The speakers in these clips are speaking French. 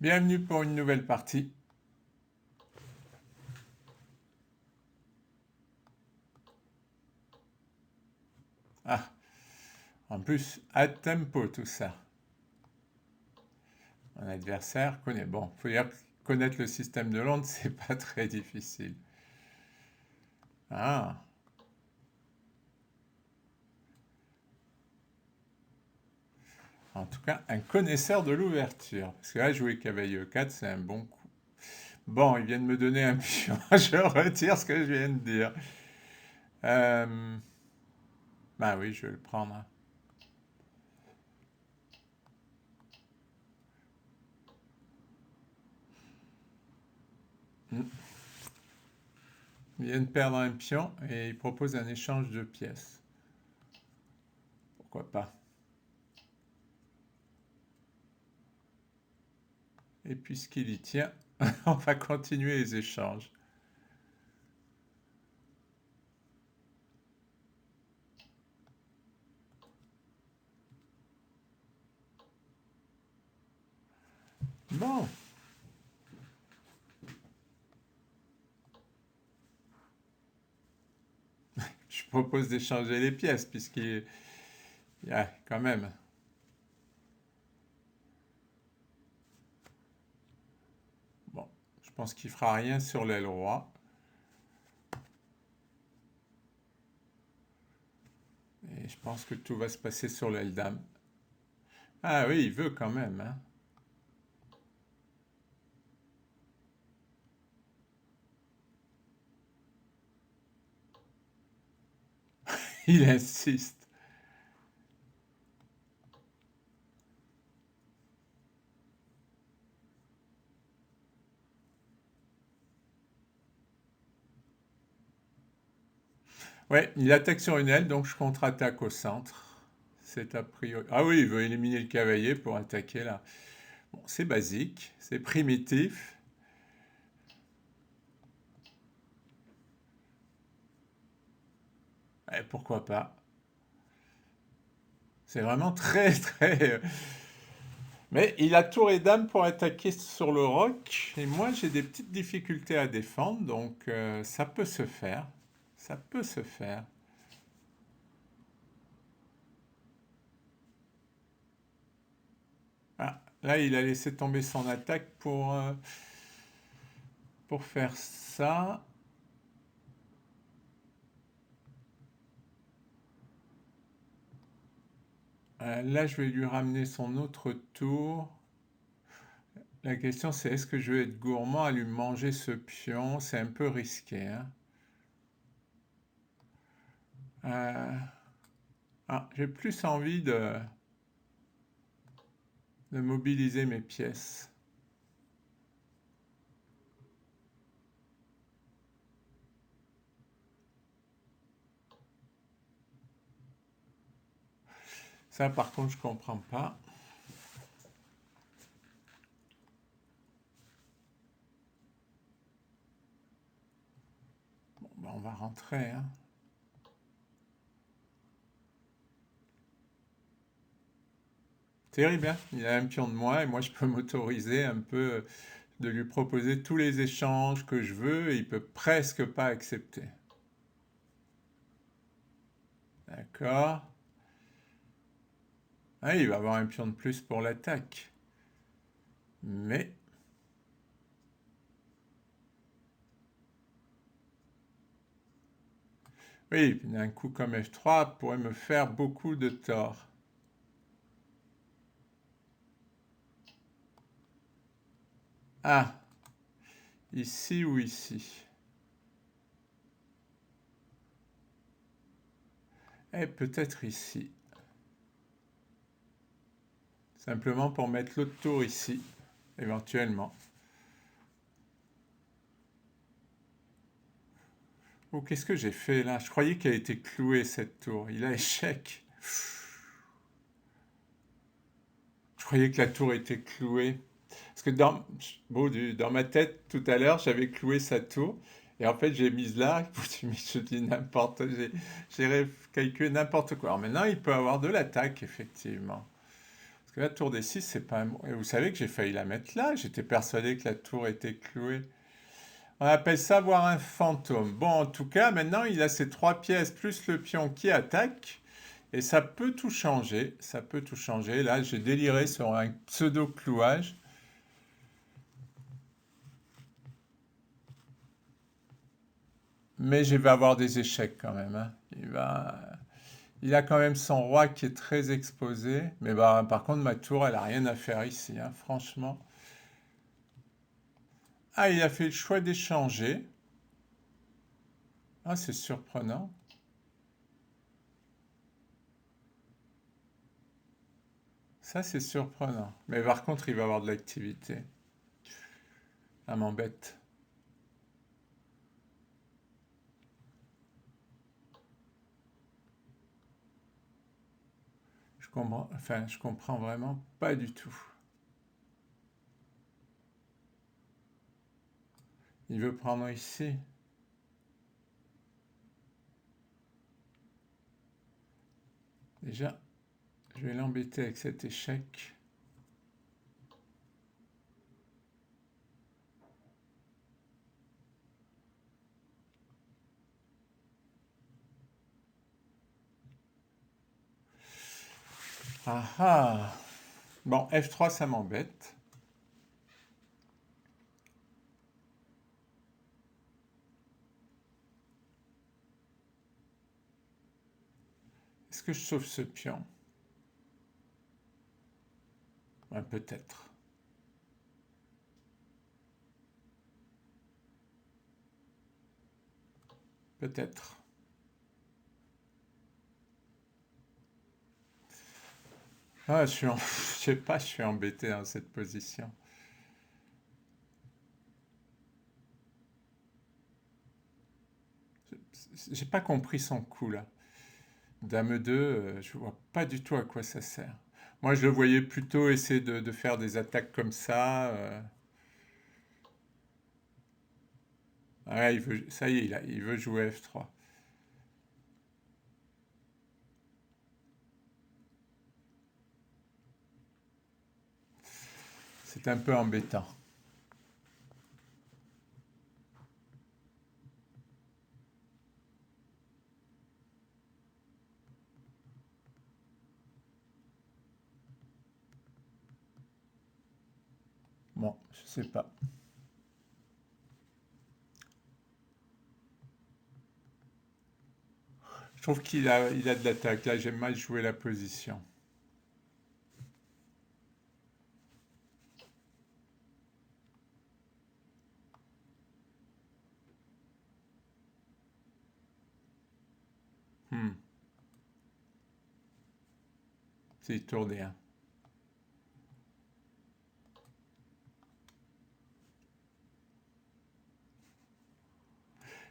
Bienvenue pour une nouvelle partie. Ah, en plus, à tempo tout ça. Mon adversaire connaît. Bon, faut dire que connaître le système de Londres, c'est pas très difficile. Ah, en tout cas, un connaisseur de l'ouverture. Parce que là, jouer cavalier E4, c'est un bon coup. Bon, il vient de me donner un pion. Je retire ce que je viens de dire. Euh, bah oui, je vais le prendre. Hmm. Il vient de perdre un pion et il propose un échange de pièces. Pourquoi pas? Et puisqu'il y tient, on va continuer les échanges. Bon, je propose d'échanger les pièces puisqu'il y a quand même. Bon, je pense qu'il fera rien sur l'aile roi. Et je pense que tout va se passer sur l'aile dame. Ah oui, il veut quand même, hein. Il insiste. Ouais, il attaque sur une aile, donc je contre-attaque au centre. C'est a priori. Ah oui, il veut éliminer le cavalier pour attaquer là. Bon, c'est basique, c'est primitif. Et pourquoi pas? C'est vraiment très très. Mais il a tour et dame pour attaquer sur le roc. Et moi, j'ai des petites difficultés à défendre, donc ça peut se faire. Ça peut se faire. Ah, là, il a laissé tomber son attaque pour faire ça. Là, je vais lui ramener son autre tour. La question, c'est est-ce que je vais être gourmand à lui manger ce pion? C'est un peu risqué, hein. Euh, j'ai plus envie de mobiliser mes pièces. Ça, par contre, je comprends pas. Bon, ben, on va rentrer, hein. Terrible, hein. Il a un pion de moins et moi je peux m'autoriser un peu de lui proposer tous les échanges que je veux et il peut presque pas accepter. D'accord. Ah, il va avoir un pion de plus pour l'attaque. Mais, oui, un coup comme F3 pourrait me faire beaucoup de tort. Ah, ici ou ici? Et peut-être ici. Simplement pour mettre l'autre tour ici, éventuellement. Oh, qu'est-ce que j'ai fait là? Je croyais qu'elle était clouée cette tour. Il a échec. Je croyais que la tour était clouée. Parce que bon, dans ma tête, tout à l'heure, j'avais cloué sa tour. Et en fait, j'ai mise là. Je dis n'importe. J'ai calculé n'importe quoi. Alors maintenant, il peut avoir de l'attaque, effectivement. Parce que la tour des 6, c'est pas un... Et vous savez que j'ai failli la mettre là. J'étais persuadé que la tour était clouée. On appelle ça voir un fantôme. Bon, en tout cas, maintenant, il a ces 3 pièces plus le pion qui attaque. Et ça peut tout changer. Ça peut tout changer. Là, j'ai déliré sur un pseudo-clouage. Mais je vais avoir des échecs quand même, hein. Il a quand même son roi qui est très exposé. Mais bah, par contre, ma tour, elle a rien à faire ici, hein, franchement. Ah, il a fait le choix d'échanger. Ah, c'est surprenant. Ça, c'est surprenant. Mais par contre, il va avoir de l'activité. Ça m'embête. Je comprends vraiment pas du tout. Il veut prendre ici. Déjà, je vais l'embêter avec cet échec. Ah ah. Bon, F3, ça m'embête. Est-ce que je sauve ce pion? Ouais, peut-être. Peut-être. Ah, je sais pas, je suis embêté dans cette position. J'ai pas compris son coup là. Dame 2, je vois pas du tout à quoi ça sert. Moi, je le voyais plutôt essayer de faire des attaques comme ça. Ouais, ça y est, il veut jouer F3. C'est un peu embêtant. Bon, je sais pas. Je trouve il a de l'attaque. Là, j'ai mal joué la position. Hmm. C'est tour des 1.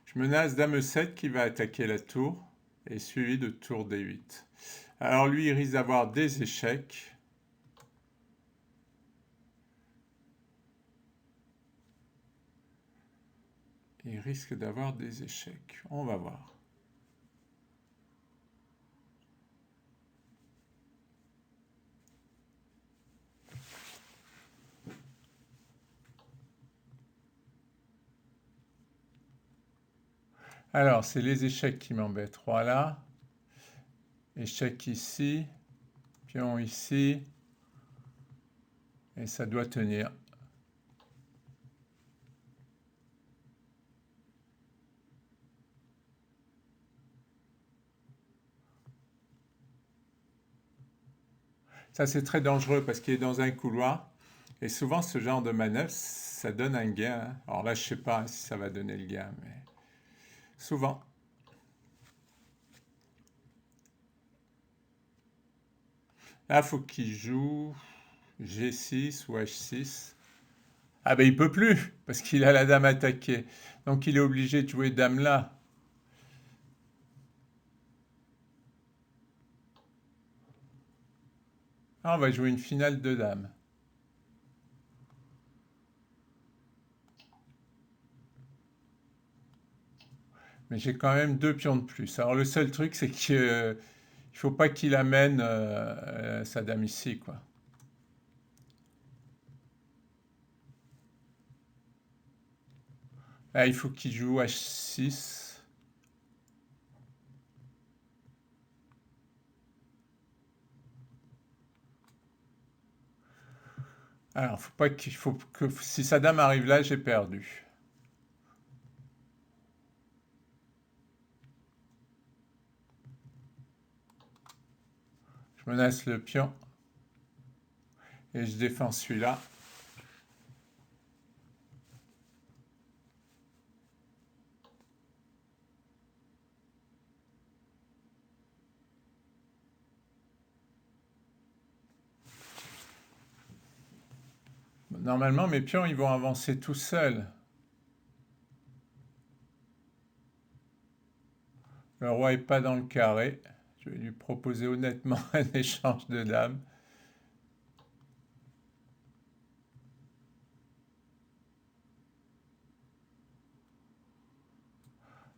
Je menace Dame 7 qui va attaquer la tour, et suivi de tour D8. Alors lui, il risque d'avoir des échecs. Il risque d'avoir des échecs. On va voir. Alors, c'est les échecs qui m'embêtent. Roi là. Échec ici. Pion ici. Et ça doit tenir. Ça, c'est très dangereux parce qu'il est dans un couloir. Et souvent, ce genre de manœuvre, ça donne un gain, hein. Alors là, je ne sais pas si ça va donner le gain, mais souvent. Là, il faut qu'il joue G6 ou H6. Ah ben, il peut plus parce qu'il a la dame attaquée. Donc, il est obligé de jouer dame là. Ah, on va jouer une finale de dames. Mais j'ai quand même 2 pions de plus. Alors le seul truc, c'est qu'il ne faut pas qu'il amène sa dame ici, quoi. Là, il faut qu'il joue H6. Alors, faut pas qu'il faut que si sa dame arrive là, j'ai perdu. Je menace le pion et je défends celui-là. Normalement, mes pions, ils vont avancer tout seuls. Le roi est pas dans le carré. Je vais lui proposer honnêtement un échange de dames.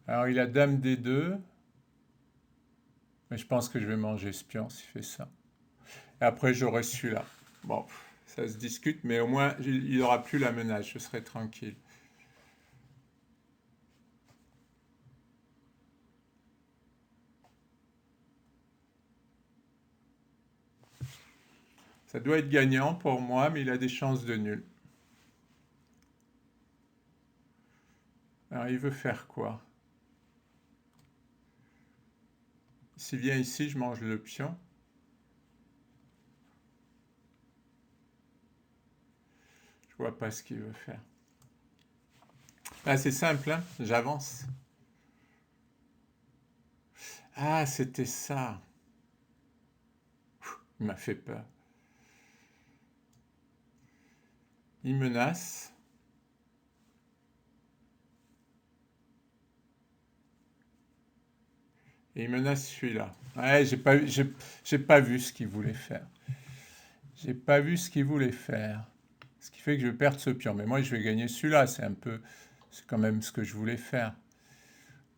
Alors, il a dame D2. Mais je pense que je vais manger ce pion s'il fait ça. Et après, j'aurai celui-là. Bon, ça se discute, mais au moins, il n'aura plus la menace. Je serai tranquille. Ça doit être gagnant pour moi, mais il a des chances de nul. Alors, il veut faire quoi? S'il vient ici, je mange le pion. Je vois pas ce qu'il veut faire. Ah, c'est simple, hein, j'avance. Ah, c'était ça. Il m'a fait peur. Il menace. Et il menace celui-là. Ouais, j'ai pas vu ce qu'il voulait faire. J'ai pas vu ce qu'il voulait faire. Ce qui fait que je vais perdre ce pion. Mais moi, je vais gagner celui-là. C'est quand même ce que je voulais faire.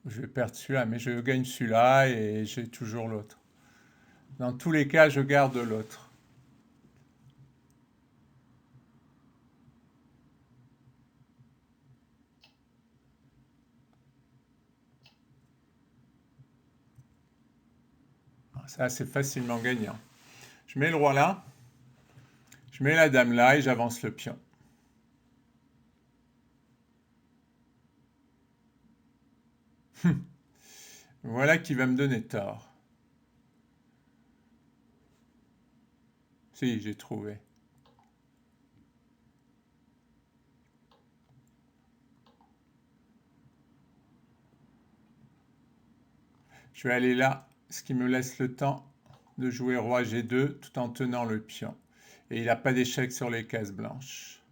Je vais perdre celui-là, mais je gagne celui-là et j'ai toujours l'autre. Dans tous les cas, je garde l'autre. Ça, c'est facilement gagnant. Je mets le roi là. Je mets la dame là et j'avance le pion. Voilà qui va me donner tort. Si, j'ai trouvé. Je vais aller là, ce qui me laisse le temps de jouer roi G2 tout en tenant le pion. Et il n'a pas d'échec sur les cases blanches.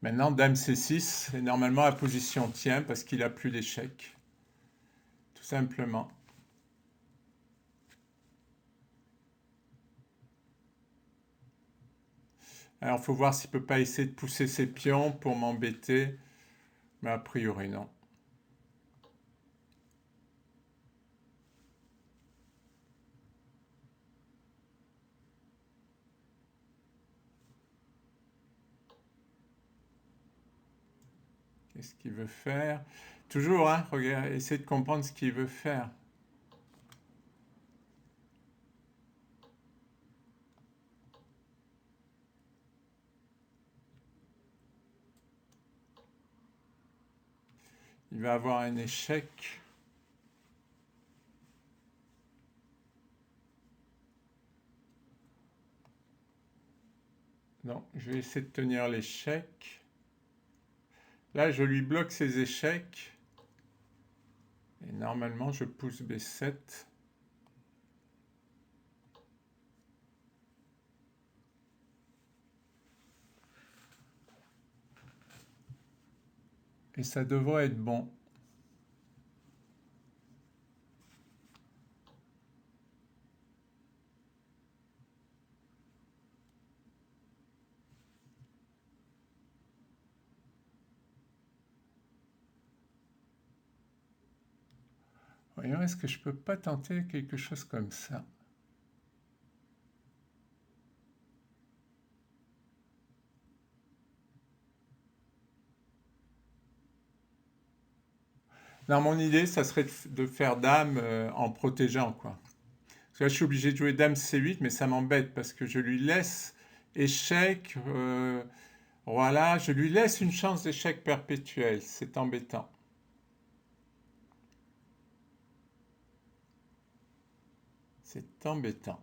Maintenant, dame C6, et normalement la position tient parce qu'il n'a plus d'échec. Tout simplement. Alors, il faut voir s'il ne peut pas essayer de pousser ses pions pour m'embêter. Mais a priori, non. Qu'est-ce qu'il veut faire? Toujours, hein, regarde, essayer de comprendre ce qu'il veut faire. Il va avoir un échec. Non, je vais essayer de tenir l'échec. Là, je lui bloque ses échecs. Et normalement, je pousse B7. Et ça devrait être bon. Voyons, est-ce que je peux pas tenter quelque chose comme ça? Non, mon idée, ça serait de faire dame en protégeant, quoi. Parce que là, je suis obligé de jouer dame C8, mais ça m'embête parce que je lui laisse échec. Voilà, je lui laisse une chance d'échec perpétuel. C'est embêtant. C'est embêtant.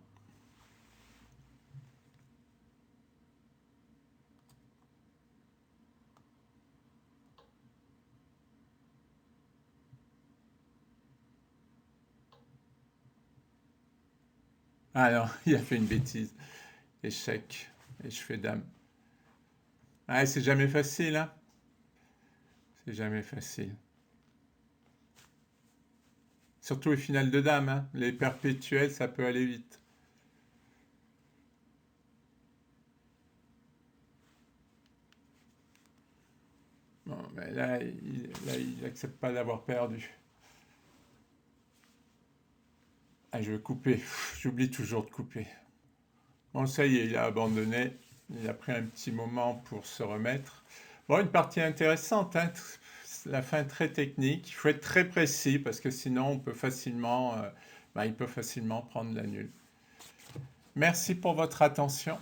Ah non, il a fait une bêtise. Échec. Et je fais dame. Ah, c'est jamais facile, hein? C'est jamais facile. Surtout les finales de dames, hein. Les perpétuels, ça peut aller vite. Bon, mais là, il accepte pas d'avoir perdu. Ah, je vais couper. J'oublie toujours de couper. Bon, ça y est, il a abandonné. Il a pris un petit moment pour se remettre. Bon, une partie intéressante, hein. La fin très technique. Il faut être très précis parce que sinon, on peut facilement, il peut facilement prendre la nulle. Merci pour votre attention.